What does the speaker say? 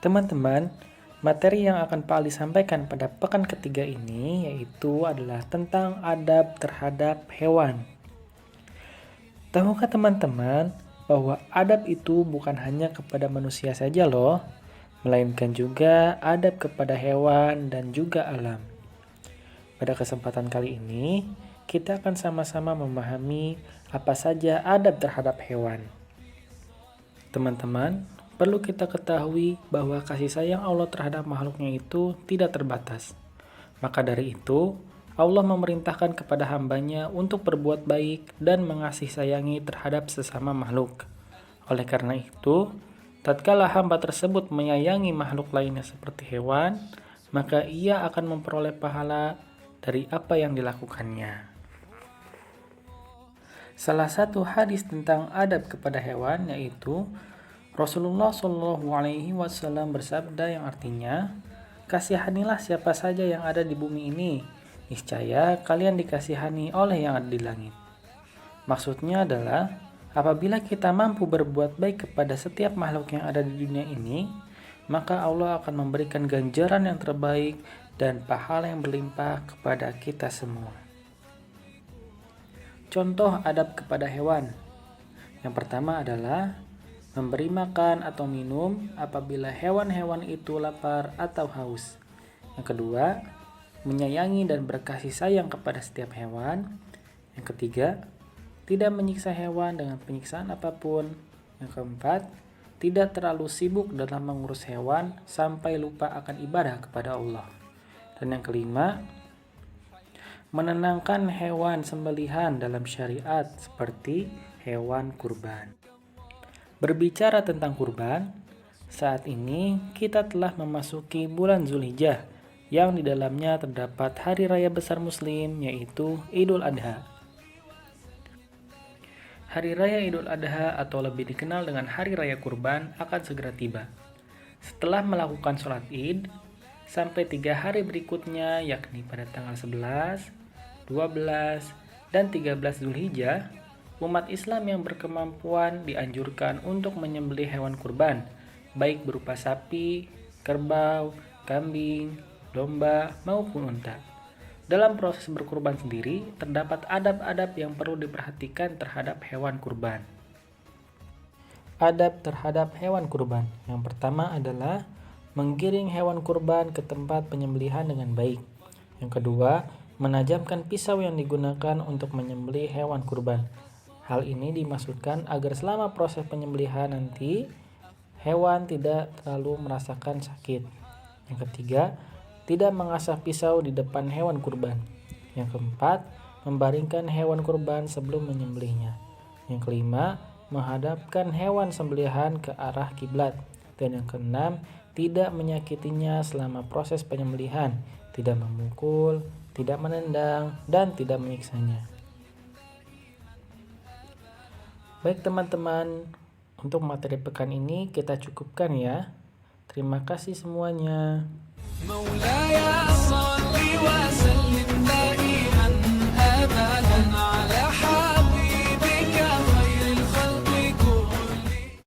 Teman-teman, materi yang akan Pak Ali sampaikan pada pekan ketiga ini yaitu adalah tentang adab terhadap hewan. Tahukah teman-teman bahwa adab itu bukan hanya kepada manusia saja loh, melainkan juga adab kepada hewan dan juga alam. Pada kesempatan kali ini, kita akan sama-sama memahami apa saja adab terhadap hewan. Teman-teman, perlu kita ketahui bahwa kasih sayang Allah terhadap makhluknya itu tidak terbatas. Maka dari itu, Allah memerintahkan kepada hambanya untuk berbuat baik dan mengasihi sayangi terhadap sesama makhluk. Oleh karena itu, tatkala hamba tersebut menyayangi makhluk lainnya seperti hewan, maka ia akan memperoleh pahala dari apa yang dilakukannya. Salah satu hadis tentang adab kepada hewan yaitu Rasulullah Shallallahu Alaihi Wasallam bersabda yang artinya, kasihanilah siapa saja yang ada di bumi ini, niscaya kalian dikasihani oleh yang ada di langit. Maksudnya adalah, apabila kita mampu berbuat baik kepada setiap makhluk yang ada di dunia ini, maka Allah akan memberikan ganjaran yang terbaik dan pahala yang berlimpah kepada kita semua. Contoh adab kepada hewan. Yang pertama adalah memberi makan atau minum apabila hewan-hewan itu lapar atau haus. Yang kedua, menyayangi dan berkasih sayang kepada setiap hewan. Yang ketiga, tidak menyiksa hewan dengan penyiksaan apapun. Yang keempat, tidak terlalu sibuk dalam mengurus hewan sampai lupa akan ibadah kepada Allah. Dan yang kelima, menenangkan hewan sembelihan dalam syariat seperti hewan kurban. Berbicara tentang kurban, saat ini kita telah memasuki bulan Zulhijjah yang di dalamnya terdapat hari raya besar Muslim yaitu Idul Adha. Hari raya Idul Adha atau lebih dikenal dengan hari raya kurban akan segera tiba. Setelah melakukan sholat Id, sampai 3 hari berikutnya yakni pada tanggal 11, 12, dan 13 Zulhijjah, umat Islam yang berkemampuan dianjurkan untuk menyembelih hewan kurban, baik berupa sapi, kerbau, kambing, domba, maupun unta. Dalam proses berkurban sendiri, terdapat adab-adab yang perlu diperhatikan terhadap hewan kurban. Adab terhadap hewan kurban. Yang pertama adalah menggiring hewan kurban ke tempat penyembelihan dengan baik. Yang kedua, menajamkan pisau yang digunakan untuk menyembelih hewan kurban. Hal ini dimaksudkan agar selama proses penyembelihan nanti hewan tidak terlalu merasakan sakit. Yang ketiga, tidak mengasah pisau di depan hewan kurban. Yang keempat, membaringkan hewan kurban sebelum menyembelihnya. Yang kelima, menghadapkan hewan sembelihan ke arah kiblat. Dan yang keenam, tidak menyakitinya selama proses penyembelihan, tidak memukul, tidak menendang, dan tidak menyiksanya. Baik teman-teman, untuk materi pekan ini kita cukupkan ya. Terima kasih semuanya.